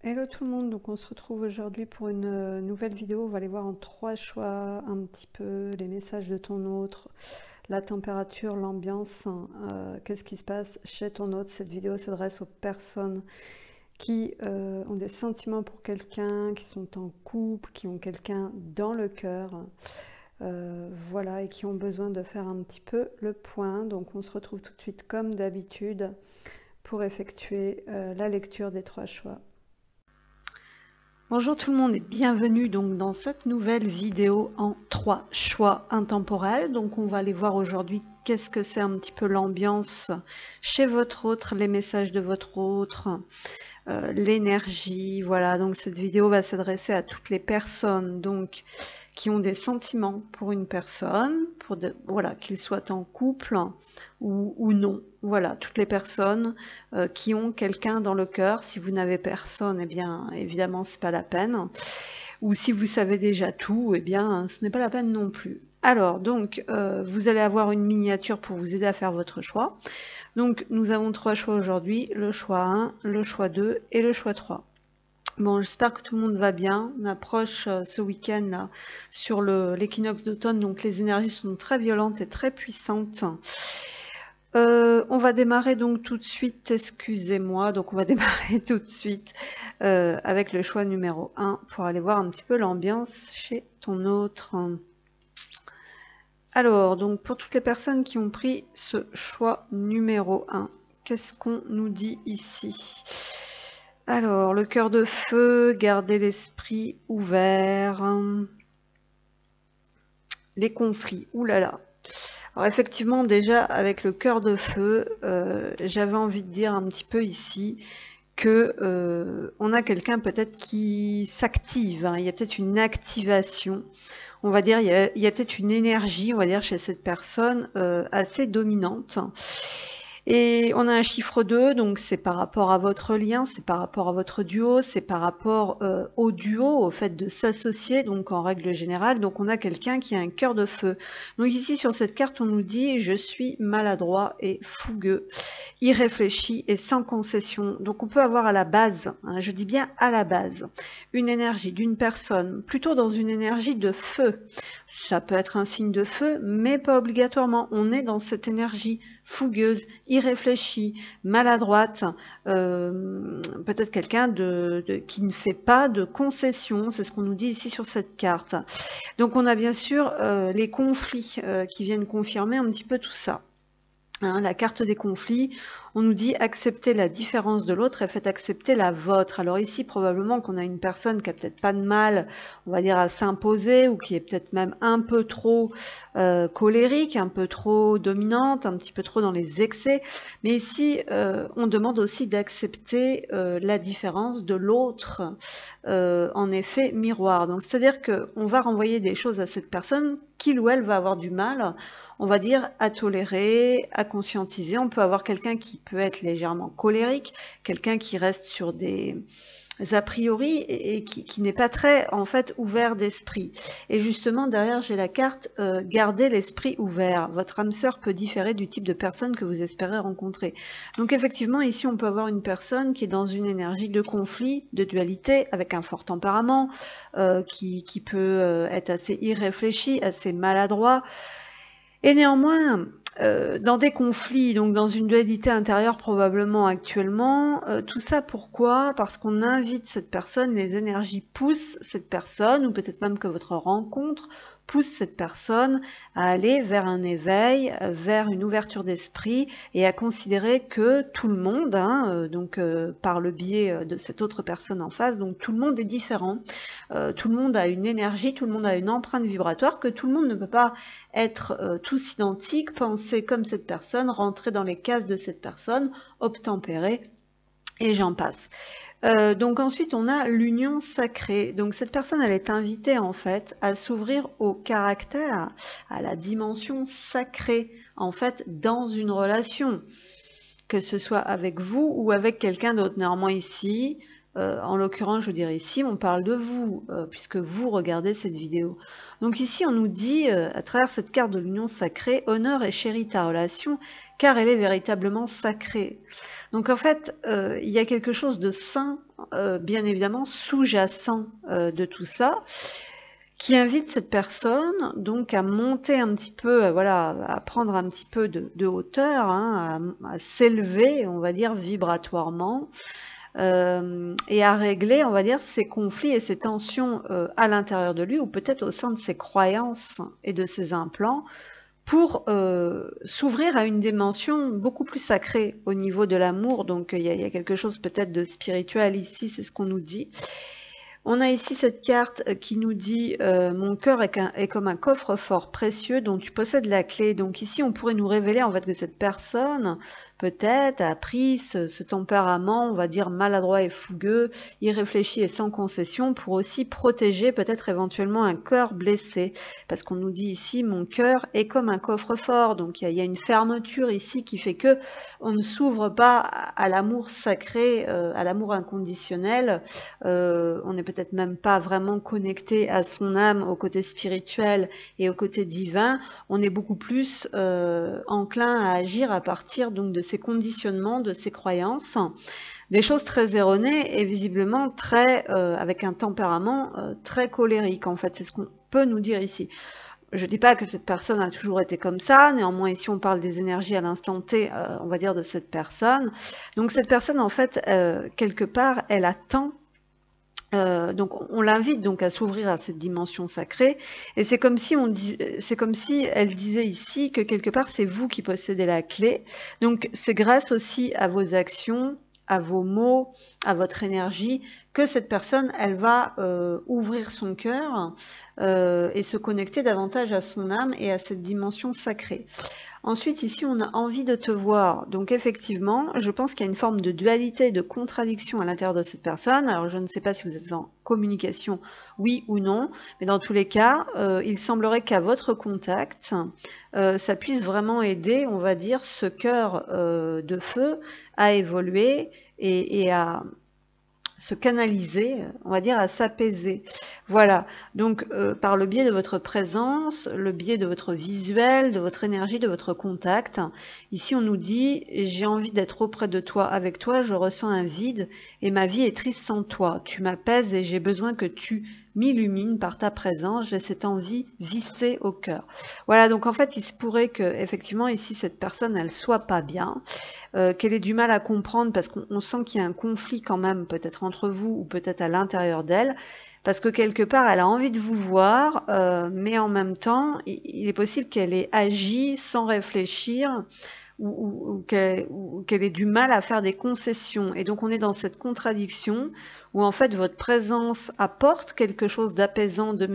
Hello tout le monde, donc on se retrouve aujourd'hui pour une nouvelle vidéo. On va aller voir en 3 choix un petit peu les messages de ton autre, la température, l'ambiance, qu'est-ce qui se passe chez ton autre. Cette vidéo s'adresse aux personnes qui ont des sentiments pour quelqu'un, qui sont en couple, qui ont quelqu'un dans le cœur, voilà, et qui ont besoin de faire un petit peu le point. Donc on se retrouve tout de suite comme d'habitude pour effectuer la lecture des 3 choix. Bonjour tout le monde et bienvenue donc dans cette nouvelle vidéo en 3 choix intemporels. Donc on va aller voir aujourd'hui qu'est-ce que c'est un petit peu l'ambiance chez votre autre, les messages de votre autre, l'énergie. Voilà, donc cette vidéo va s'adresser à toutes les personnes donc qui ont des sentiments pour une personne, voilà, qu'ils soient en couple ou non. Voilà, toutes les personnes qui ont quelqu'un dans le cœur. Si vous n'avez personne, eh bien, évidemment, c'est pas la peine. Ou si vous savez déjà tout, eh bien, ce n'est pas la peine non plus. Alors, donc, vous allez avoir une miniature pour vous aider à faire votre choix. Donc, nous avons 3 choix aujourd'hui, le choix 1, le choix 2 et le choix 3. Bon, j'espère que tout le monde va bien. On approche ce week-end sur l'équinoxe d'automne, donc les énergies sont très violentes et très puissantes. On va démarrer donc tout de suite, excusez-moi, donc on va démarrer tout de suite avec le choix numéro 1 pour aller voir un petit peu l'ambiance chez ton autre. Alors, donc pour toutes les personnes qui ont pris ce choix numéro 1, qu'est-ce qu'on nous dit ici ? Alors, le cœur de feu, garder l'esprit ouvert, les conflits, oulala. Alors effectivement, déjà, avec le cœur de feu, j'avais envie de dire un petit peu ici que on a quelqu'un peut-être qui s'active, hein. Il y a peut-être une activation, on va dire, il y a peut-être une énergie, on va dire, chez cette personne assez dominante. Et on a un chiffre 2, donc c'est par rapport à votre lien, c'est par rapport à votre duo, c'est par rapport au duo, au fait de s'associer, donc en règle générale. Donc on a quelqu'un qui a un cœur de feu. Donc ici sur cette carte, on nous dit « je suis maladroit et fougueux, irréfléchi et sans concession ». Donc on peut avoir à la base, hein, je dis bien à la base, une énergie d'une personne, plutôt dans une énergie de feu. Ça peut être un signe de feu, mais pas obligatoirement. On est dans cette énergie fougueuse, irréfléchie, maladroite, peut-être quelqu'un qui ne fait pas de concessions, c'est ce qu'on nous dit ici sur cette carte. Donc on a bien sûr les conflits qui viennent confirmer un petit peu tout ça. Hein, la carte des conflits, on nous dit accepter la différence de l'autre et faites accepter la vôtre. Alors ici, probablement qu'on a une personne qui a peut-être pas de mal, on va dire, à s'imposer ou qui est peut-être même un peu trop colérique, un peu trop dominante, un petit peu trop dans les excès. Mais ici, on demande aussi d'accepter la différence de l'autre, en effet miroir. Donc c'est-à-dire qu'on va renvoyer des choses à cette personne qu'il ou elle va avoir du mal, on va dire, à tolérer, à conscientiser. On peut avoir quelqu'un qui peut être légèrement colérique, quelqu'un qui reste sur des a priori et qui n'est pas très en fait ouvert d'esprit. Et justement derrière j'ai la carte gardez l'esprit ouvert. Votre âme sœur peut différer du type de personne que vous espérez rencontrer. Donc effectivement ici on peut avoir une personne qui est dans une énergie de conflit, de dualité, avec un fort tempérament, qui peut être assez irréfléchi, assez maladroit. Et néanmoins, dans des conflits, donc dans une dualité intérieure probablement actuellement, tout ça pourquoi? Parce qu'on invite cette personne, les énergies poussent cette personne, ou peut-être même que votre rencontre pousse cette personne à aller vers un éveil, vers une ouverture d'esprit et à considérer que tout le monde, hein, donc par le biais de cette autre personne en face, donc tout le monde est différent, tout le monde a une énergie, tout le monde a une empreinte vibratoire, que tout le monde ne peut pas être tous identiques, penser comme cette personne, rentrer dans les cases de cette personne, obtempérer, et j'en passe. Donc ensuite on a l'union sacrée. Donc cette personne elle est invitée en fait à s'ouvrir au caractère, à la dimension sacrée en fait dans une relation, que ce soit avec vous ou avec quelqu'un d'autre. Néanmoins ici En l'occurrence, je veux dire ici, on parle de vous, puisque vous regardez cette vidéo. Donc ici, on nous dit, à travers cette carte de l'union sacrée, honore et chéris ta relation, car elle est véritablement sacrée. Donc en fait, il y a quelque chose de saint, bien évidemment, sous-jacent de tout ça, qui invite cette personne donc à monter un petit peu, voilà, à prendre un petit peu de hauteur, hein, à s'élever, on va dire, vibratoirement, et à régler, on va dire, ses conflits et ses tensions à l'intérieur de lui, ou peut-être au sein de ses croyances et de ses implants, pour s'ouvrir à une dimension beaucoup plus sacrée au niveau de l'amour. Donc il y a quelque chose peut-être de spirituel ici, c'est ce qu'on nous dit. On a ici cette carte qui nous dit mon cœur est comme un coffre-fort précieux dont tu possèdes la clé. Donc ici, on pourrait nous révéler en fait que cette personne, peut-être, a pris ce tempérament, on va dire maladroit et fougueux, irréfléchi et sans concession, pour aussi protéger peut-être éventuellement un cœur blessé. Parce qu'on nous dit ici, mon cœur est comme un coffre-fort. Donc il y a une fermeture ici qui fait que on ne s'ouvre pas à l'amour sacré, à l'amour inconditionnel. On n'est peut-être même pas vraiment connecté à son âme, au côté spirituel et au côté divin. On est beaucoup plus enclin à agir à partir donc de ses conditionnements, de ses croyances, des choses très erronées et visiblement très avec un tempérament très colérique. En fait, c'est ce qu'on peut nous dire ici. Je ne dis pas que cette personne a toujours été comme ça, néanmoins ici on parle des énergies à l'instant T, on va dire, de cette personne. Donc cette personne, en fait, quelque part, elle attend. Donc on l'invite donc à s'ouvrir à cette dimension sacrée, et c'est comme si elle disait ici que quelque part c'est vous qui possédez la clé. Donc c'est grâce aussi à vos actions, à vos mots, à votre énergie, que cette personne, elle va ouvrir son cœur et se connecter davantage à son âme et à cette dimension sacrée. Ensuite, ici, on a envie de te voir. Donc, effectivement, je pense qu'il y a une forme de dualité et de contradiction à l'intérieur de cette personne. Alors, je ne sais pas si vous êtes en communication, oui ou non, mais dans tous les cas, il semblerait qu'à votre contact, ça puisse vraiment aider, on va dire, ce cœur de feu à évoluer et à se canaliser, on va dire, à s'apaiser. Voilà, donc par le biais de votre présence, le biais de votre visuel, de votre énergie, de votre contact, ici on nous dit « j'ai envie d'être auprès de toi, avec toi, je ressens un vide et ma vie est triste sans toi. Tu m'apaises et j'ai besoin que tu m'illumines par ta présence, j'ai cette envie vissée au cœur. » Voilà, donc en fait il se pourrait que effectivement ici cette personne elle soit pas bien, qu'elle ait du mal à comprendre parce qu'on sent qu'il y a un conflit quand même peut-être entre vous ou peut-être à l'intérieur d'elle, parce que quelque part elle a envie de vous voir, mais en même temps il est possible qu'elle ait agi sans réfléchir ou qu'elle ait du mal à faire des concessions. Et donc on est dans cette contradiction où en fait votre présence apporte quelque chose d'apaisant, de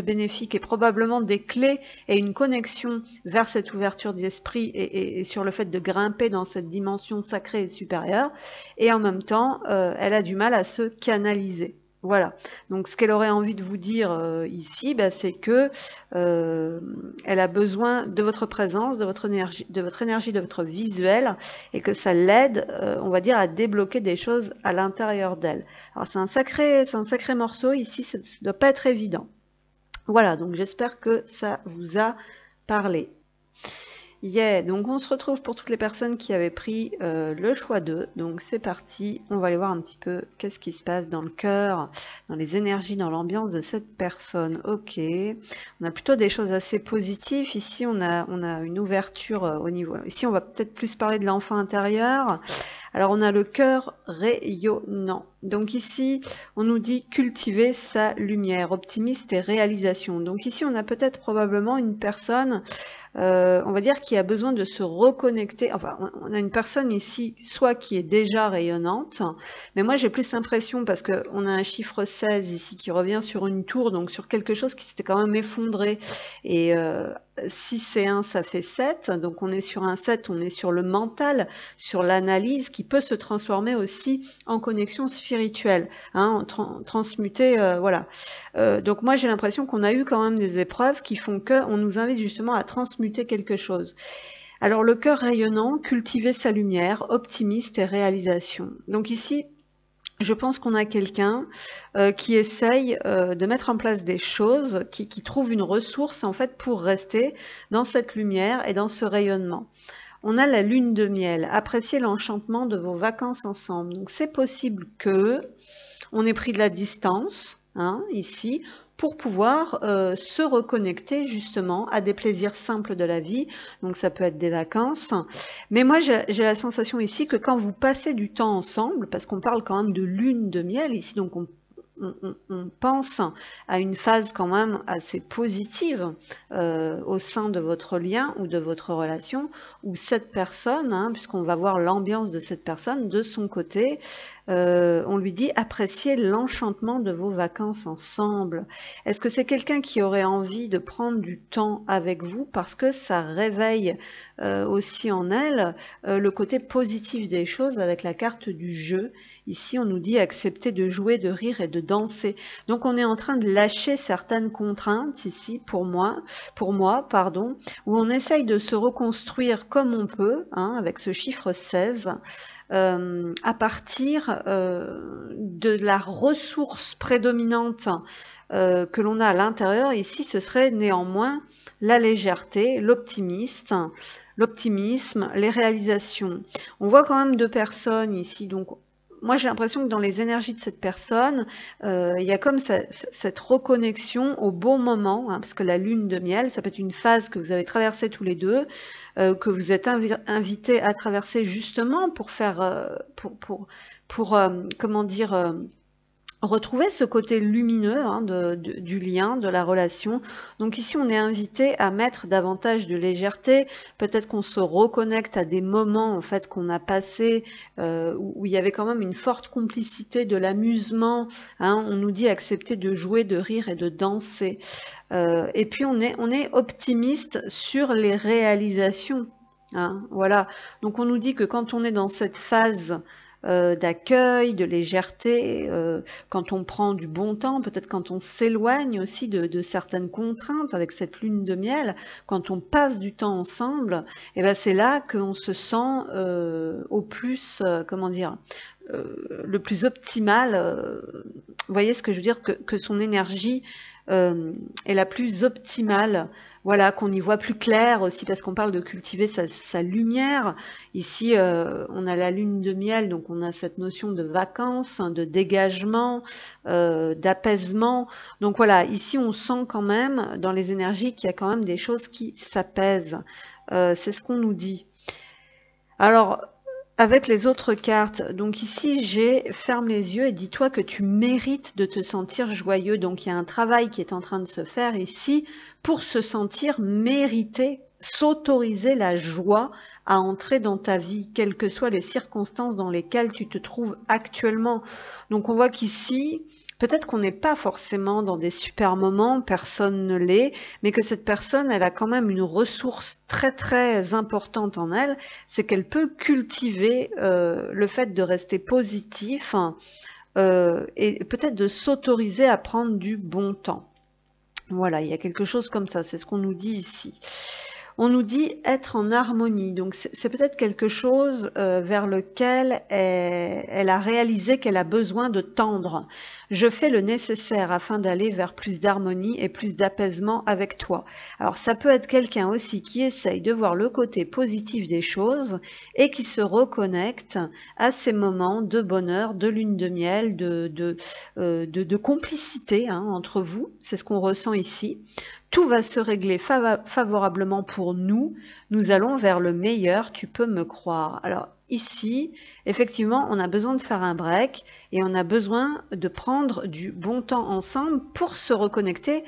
bénéfique et probablement des clés et une connexion vers cette ouverture d'esprit et sur le fait de grimper dans cette dimension sacrée et supérieure. Et en même temps, elle a du mal à se canaliser. Voilà, donc ce qu'elle aurait envie de vous dire ici, c'est que elle a besoin de votre présence, de votre énergie, de votre visuel, et que ça l'aide, on va dire, à débloquer des choses à l'intérieur d'elle. Alors c'est un sacré morceau ici, ça ne doit pas être évident. Voilà, donc j'espère que ça vous a parlé. Yeah, donc on se retrouve pour toutes les personnes qui avaient pris le choix 2. Donc c'est parti, on va aller voir un petit peu qu'est-ce qui se passe dans le cœur, dans les énergies, dans l'ambiance de cette personne. Ok, on a plutôt des choses assez positives. Ici on a une ouverture au niveau. Ici on va peut-être plus parler de l'enfant intérieur. Alors on a le cœur rayonnant. Donc ici, on nous dit cultiver sa lumière, optimiste et réalisation. Donc ici, on a peut-être probablement une personne, on va dire, qui a besoin de se reconnecter. Enfin, on a une personne ici, soit qui est déjà rayonnante, mais moi j'ai plus l'impression, parce qu'on a un chiffre 16 ici qui revient sur une tour, donc sur quelque chose qui s'était quand même effondré. Et 6 et 1, ça fait 7, donc on est sur un 7, on est sur le mental, sur l'analyse, qui peut se transformer aussi en connexion spirituelle, hein, transmuter, voilà. Donc moi j'ai l'impression qu'on a eu quand même des épreuves qui font qu'on nous invite justement à transmuter quelque chose. Alors le cœur rayonnant, cultiver sa lumière, optimiste et réalisation. Donc ici, je pense qu'on a quelqu'un qui essaye de mettre en place des choses, qui trouve une ressource en fait pour rester dans cette lumière et dans ce rayonnement. On a la lune de miel, appréciez l'enchantement de vos vacances ensemble. Donc c'est possible que on ait pris de la distance, hein, ici, pour pouvoir se reconnecter justement à des plaisirs simples de la vie. Donc ça peut être des vacances. Mais moi j'ai la sensation ici que quand vous passez du temps ensemble, parce qu'on parle quand même de lune de miel ici, donc on pense à une phase quand même assez positive au sein de votre lien ou de votre relation, où cette personne, hein, puisqu'on va voir l'ambiance de cette personne, de son côté, on lui dit appréciez l'enchantement de vos vacances ensemble. Est-ce que c'est quelqu'un qui aurait envie de prendre du temps avec vous parce que ça réveille aussi en elle le côté positif des choses avec la carte du jeu. Ici, on nous dit accepter de jouer, de rire et de danser. Donc, on est en train de lâcher certaines contraintes ici pour moi, où on essaye de se reconstruire comme on peut, hein, avec ce chiffre 16. À partir de la ressource prédominante que l'on a à l'intérieur. Ici, ce serait néanmoins la légèreté, l'optimisme, les réalisations. On voit quand même deux personnes ici, donc moi j'ai l'impression que dans les énergies de cette personne, il y a comme cette reconnexion au bon moment, hein, parce que la lune de miel, ça peut être une phase que vous avez traversée tous les deux, que vous êtes invités à traverser justement pour faire, comment dire, retrouver ce côté lumineux, hein, du lien, de la relation. Donc ici, on est invité à mettre davantage de légèreté. Peut-être qu'on se reconnecte à des moments en fait qu'on a passés où il y avait quand même une forte complicité, de l'amusement. Hein. On nous dit accepter de jouer, de rire et de danser. Et puis on est optimiste sur les réalisations. Hein, voilà. Donc on nous dit que quand on est dans cette phase d'accueil, de légèreté, quand on prend du bon temps, peut-être quand on s'éloigne aussi de certaines contraintes avec cette lune de miel, quand on passe du temps ensemble, et ben c'est là qu'on se sent au plus, comment dire, le plus optimal. Vous voyez ce que je veux dire, que son énergie est la plus optimale. Voilà, qu'on y voit plus clair aussi, parce qu'on parle de cultiver sa lumière. Ici, on a la lune de miel, donc on a cette notion de vacances, hein, de dégagement, d'apaisement. Donc voilà, ici on sent quand même, dans les énergies, qu'il y a quand même des choses qui s'apaisent. C'est ce qu'on nous dit. Alors, avec les autres cartes, donc ici j'ai ferme les yeux et dis-toi que tu mérites de te sentir joyeux. Donc il y a un travail qui est en train de se faire ici pour se sentir mérité, s'autoriser la joie à entrer dans ta vie, quelles que soient les circonstances dans lesquelles tu te trouves actuellement. Donc on voit qu'ici, peut-être qu'on n'est pas forcément dans des super moments, personne ne l'est, mais que cette personne, elle a quand même une ressource très très importante en elle, c'est qu'elle peut cultiver le fait de rester positif et peut-être de s'autoriser à prendre du bon temps. Voilà, il y a quelque chose comme ça, c'est ce qu'on nous dit ici. On nous dit être en harmonie, donc c'est peut-être quelque chose vers lequel elle a réalisé qu'elle a besoin de tendre. Je fais le nécessaire afin d'aller vers plus d'harmonie et plus d'apaisement avec toi. Alors ça peut être quelqu'un aussi qui essaye de voir le côté positif des choses et qui se reconnecte à ces moments de bonheur, de lune de miel, de complicité, hein, entre vous. C'est ce qu'on ressent ici. Tout va se régler favorablement pour nous. Nous allons vers le meilleur, tu peux me croire. Alors ici, effectivement, on a besoin de faire un break et on a besoin de prendre du bon temps ensemble pour se reconnecter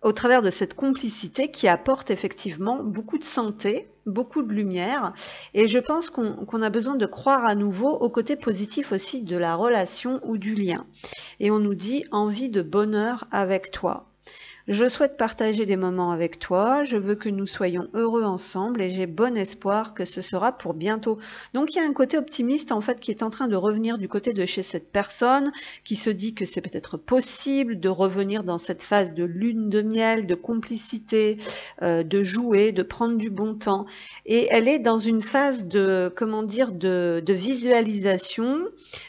au travers de cette complicité qui apporte effectivement beaucoup de santé, beaucoup de lumière. Et je pense qu'on a besoin de croire à nouveau au côté positif aussi de la relation ou du lien. Et on nous dit envie de bonheur avec toi. Je souhaite partager des moments avec toi, je veux que nous soyons heureux ensemble et j'ai bon espoir que ce sera pour bientôt. Donc il y a un côté optimiste en fait qui est en train de revenir du côté de chez cette personne, qui se dit que c'est peut-être possible de revenir dans cette phase de lune de miel, de complicité, de jouer, de prendre du bon temps. Et elle est dans une phase de, comment dire, de visualisation,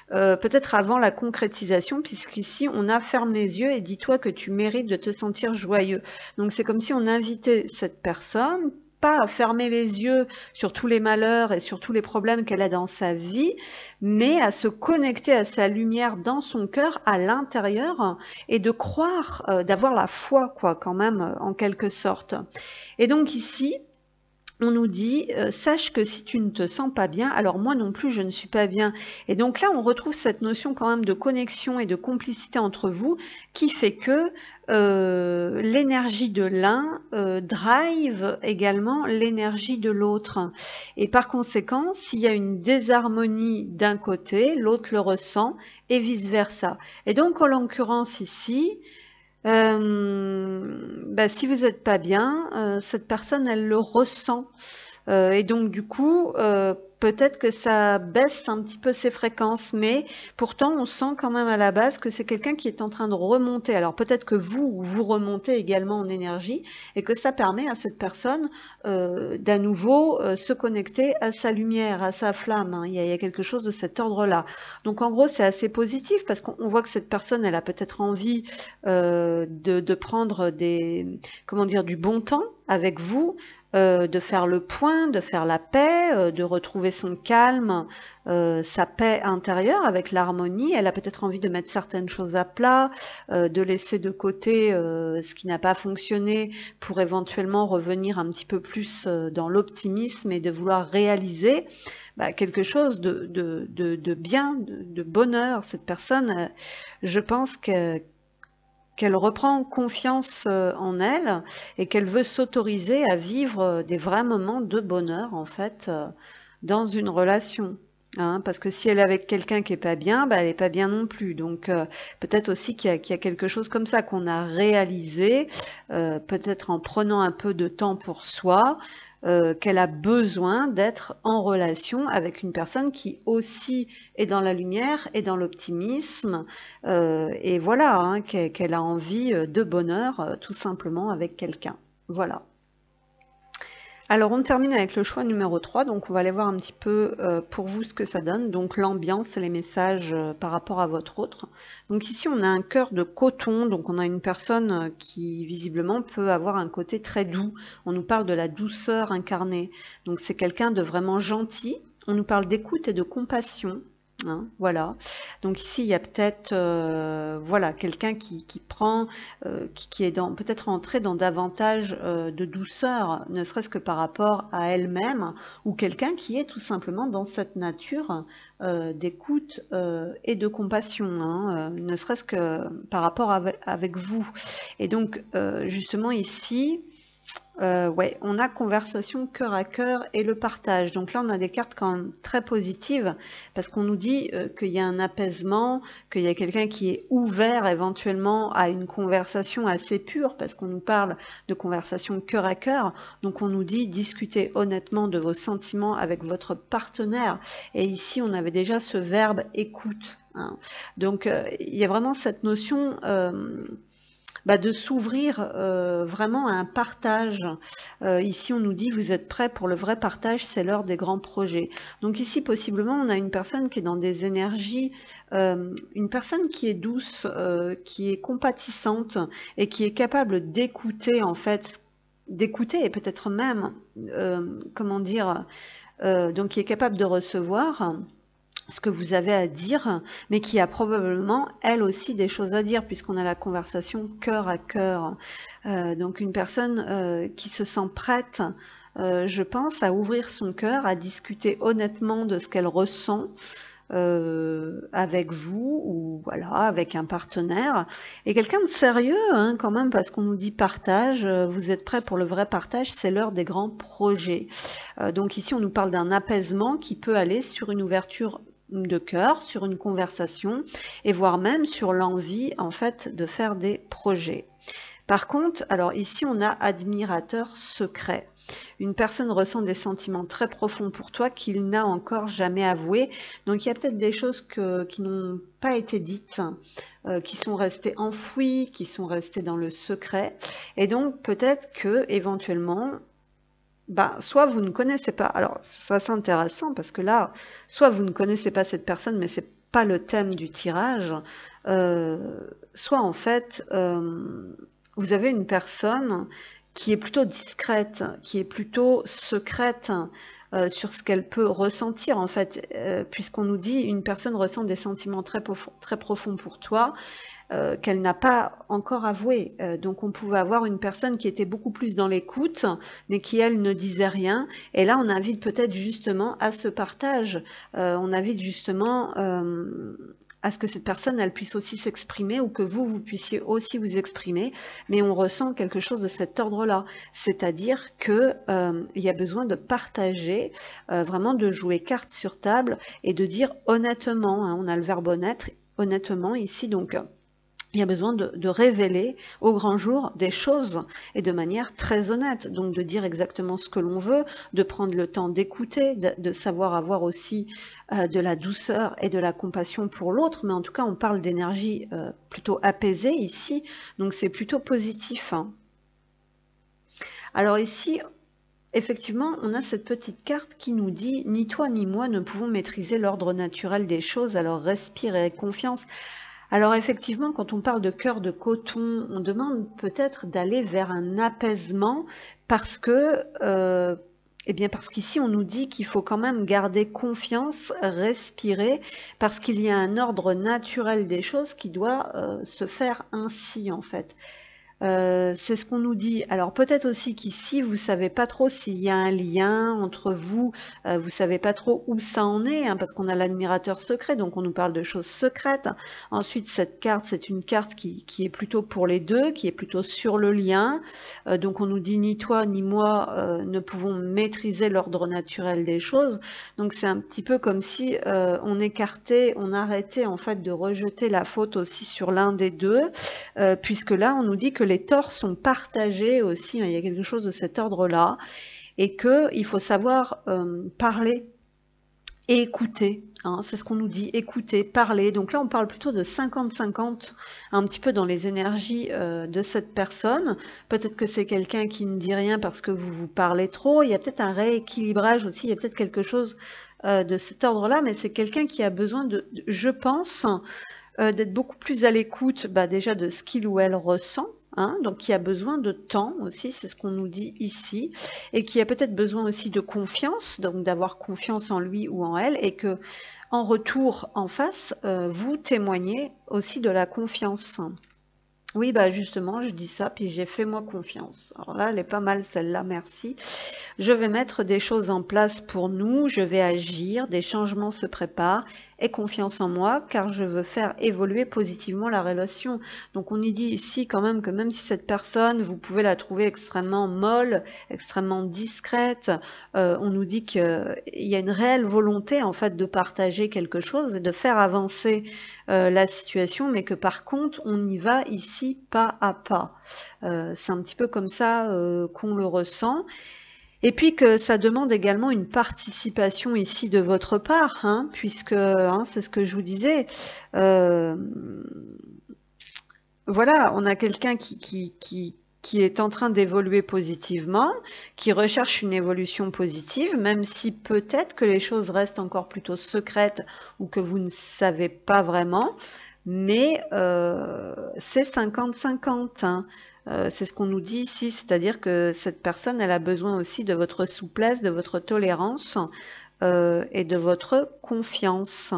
peut-être avant la concrétisation, puisqu'ici on a ferme les yeux et dis-toi que tu mérites de te sentir joyeux. Donc c'est comme si on invitait cette personne, pas à fermer les yeux sur tous les malheurs et sur tous les problèmes qu'elle a dans sa vie, mais à se connecter à sa lumière dans son cœur, à l'intérieur, et de croire, d'avoir la foi, quoi, quand même, en quelque sorte. Et donc ici, on nous dit, sache que si tu ne te sens pas bien, alors moi non plus je ne suis pas bien. Et donc là, on retrouve cette notion quand même de connexion et de complicité entre vous qui fait que l'énergie de l'un drive également l'énergie de l'autre. Et par conséquent, s'il y a une désharmonie d'un côté, l'autre le ressent et vice-versa. Et donc, en l'occurrence ici, si vous n'êtes pas bien, cette personne, elle le ressent. Et donc, du coup, peut-être que ça baisse un petit peu ses fréquences, mais pourtant, on sent quand même à la base que c'est quelqu'un qui est en train de remonter. Alors, peut-être que vous remontez également en énergie et que ça permet à cette personne d'à nouveau se connecter à sa lumière, à sa flamme. Hein. Il y a quelque chose de cet ordre-là. Donc, en gros, c'est assez positif parce qu'on voit que cette personne, elle a peut-être envie de prendre du bon temps avec vous, de faire le point, de faire la paix, de retrouver son calme, sa paix intérieure avec l'harmonie. Elle a peut-être envie de mettre certaines choses à plat, de laisser de côté ce qui n'a pas fonctionné pour éventuellement revenir un petit peu plus dans l'optimisme et de vouloir réaliser quelque chose de bien, de bonheur. Cette personne, je pense qu'elle reprend confiance en elle et qu'elle veut s'autoriser à vivre des vrais moments de bonheur, en fait, dans une relation. Hein, parce que si elle est avec quelqu'un qui est pas bien, elle est pas bien non plus. Donc peut-être aussi qu'il y a quelque chose comme ça qu'on a réalisé, peut-être en prenant un peu de temps pour soi, qu'elle a besoin d'être en relation avec une personne qui aussi est dans la lumière et dans l'optimisme, et voilà, hein, qu'elle a envie de bonheur, tout simplement avec quelqu'un. Voilà. Alors on termine avec le choix numéro 3, donc on va aller voir un petit peu pour vous ce que ça donne, donc l'ambiance et les messages par rapport à votre autre. Donc ici on a un cœur de coton, donc on a une personne qui visiblement peut avoir un côté très doux, on nous parle de la douceur incarnée, donc c'est quelqu'un de vraiment gentil, on nous parle d'écoute et de compassion. Hein, voilà. Donc ici il y a peut-être quelqu'un qui prend, qui est peut-être entré dans davantage de douceur, ne serait-ce que par rapport à elle-même, ou quelqu'un qui est tout simplement dans cette nature d'écoute et de compassion, hein, ne serait-ce que par rapport avec vous. Et donc justement ici, on a conversation cœur à cœur et le partage. Donc là, on a des cartes quand même très positives parce qu'on nous dit qu'il y a un apaisement, qu'il y a quelqu'un qui est ouvert éventuellement à une conversation assez pure parce qu'on nous parle de conversation cœur à cœur. Donc on nous dit discutez honnêtement de vos sentiments avec votre partenaire. Et ici, on avait déjà ce verbe écoute. Hein. Donc il y a vraiment cette notion de s'ouvrir vraiment à un partage. Ici, on nous dit, vous êtes prêts pour le vrai partage, c'est l'heure des grands projets. Donc ici, possiblement, on a une personne qui est dans des énergies, une personne qui est douce, qui est compatissante et qui est capable d'écouter, en fait, d'écouter et peut-être même, donc qui est capable de recevoir ce que vous avez à dire, mais qui a probablement, elle aussi, des choses à dire, puisqu'on a la conversation cœur à cœur. Donc une personne qui se sent prête, je pense, à ouvrir son cœur, à discuter honnêtement de ce qu'elle ressent, avec vous ou voilà avec un partenaire et quelqu'un de sérieux hein, quand même parce qu'on nous dit partage, vous êtes prêts pour le vrai partage, c'est l'heure des grands projets. Donc ici on nous parle d'un apaisement qui peut aller sur une ouverture de cœur, sur une conversation et voire même sur l'envie en fait de faire des projets. Par contre, alors ici on a admirateur secret. Une personne ressent des sentiments très profonds pour toi qu'il n'a encore jamais avoués. Donc il y a peut-être des choses qui n'ont pas été dites, qui sont restées enfouies, qui sont restées dans le secret. Et donc peut-être que éventuellement, soit vous ne connaissez pas. Alors ça c'est intéressant parce que là, soit vous ne connaissez pas cette personne, mais c'est pas le thème du tirage, soit en fait vous avez une personne qui est plutôt discrète, qui est plutôt secrète sur ce qu'elle peut ressentir en fait, puisqu'on nous dit une personne ressent des sentiments très profonds pour toi, qu'elle n'a pas encore avoué. Donc on pouvait avoir une personne qui était beaucoup plus dans l'écoute, mais qui elle ne disait rien. Et là on invite peut-être justement à ce partage. On invite justement à ce que cette personne elle puisse aussi s'exprimer, ou que vous puissiez aussi vous exprimer, mais on ressent quelque chose de cet ordre-là, c'est-à-dire que il y a besoin de partager, vraiment de jouer carte sur table et de dire honnêtement, hein, on a le verbe honnêtement ici, donc il y a besoin de révéler au grand jour des choses et de manière très honnête, donc de dire exactement ce que l'on veut, de prendre le temps d'écouter, de savoir avoir aussi de la douceur et de la compassion pour l'autre, mais en tout cas on parle d'énergie plutôt apaisée ici, donc c'est plutôt positif, hein. Alors ici, effectivement, on a cette petite carte qui nous dit « Ni toi ni moi ne pouvons maîtriser l'ordre naturel des choses, alors respire et aie confiance ». Alors effectivement, quand on parle de cœur de coton, on demande peut-être d'aller vers un apaisement parce que, parce qu'ici on nous dit qu'il faut quand même garder confiance, respirer, parce qu'il y a un ordre naturel des choses qui doit se faire ainsi en fait. C'est ce qu'on nous dit. Alors peut-être aussi qu'ici, vous savez pas trop s'il y a un lien entre vous, vous savez pas trop où ça en est, hein, parce qu'on a l'admirateur secret, donc on nous parle de choses secrètes. Ensuite, cette carte, c'est une carte qui est plutôt pour les deux, qui est plutôt sur le lien. Donc on nous dit ni toi ni moi ne pouvons maîtriser l'ordre naturel des choses. Donc c'est un petit peu comme si on écartait, on arrêtait en fait de rejeter la faute aussi sur l'un des deux, puisque là on nous dit que les torts sont partagés aussi, hein, il y a quelque chose de cet ordre-là, et qu'il faut savoir parler et écouter, hein, c'est ce qu'on nous dit, écouter, parler. Donc là on parle plutôt de 50-50, un petit peu dans les énergies de cette personne. Peut-être que c'est quelqu'un qui ne dit rien parce que vous parlez trop, il y a peut-être un rééquilibrage aussi, il y a peut-être quelque chose de cet ordre-là, mais c'est quelqu'un qui a besoin je pense, d'être beaucoup plus à l'écoute déjà de ce qu'il ou elle ressent, hein, donc qui a besoin de temps aussi, c'est ce qu'on nous dit ici, et qui a peut-être besoin aussi de confiance, donc d'avoir confiance en lui ou en elle, et que en retour, en face, vous témoignez aussi de la confiance. Oui, justement, je dis ça, puis j'ai fait moi confiance. Alors là, elle est pas mal celle-là, merci. Je vais mettre des choses en place pour nous, je vais agir, des changements se préparent, aie confiance en moi, car je veux faire évoluer positivement la relation. Donc on y dit ici quand même que même si cette personne, vous pouvez la trouver extrêmement molle, extrêmement discrète, on nous dit qu'il y a une réelle volonté en fait de partager quelque chose et de faire avancer la situation, mais que par contre on y va ici pas à pas. C'est un petit peu comme ça qu'on le ressent. Et puis que ça demande également une participation ici de votre part, hein, puisque c'est ce que je vous disais. Voilà, on a quelqu'un qui est en train d'évoluer positivement, qui recherche une évolution positive, même si peut-être que les choses restent encore plutôt secrètes ou que vous ne savez pas vraiment, mais c'est 50-50, hein. C'est ce qu'on nous dit ici, c'est-à-dire que cette personne, elle a besoin aussi de votre souplesse, de votre tolérance et de votre confiance.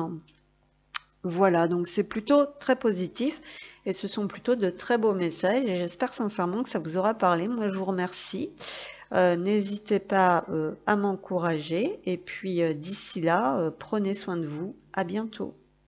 Voilà, donc c'est plutôt très positif et ce sont plutôt de très beaux messages et j'espère sincèrement que ça vous aura parlé. Moi, je vous remercie. N'hésitez pas à m'encourager et puis d'ici là, prenez soin de vous. À bientôt.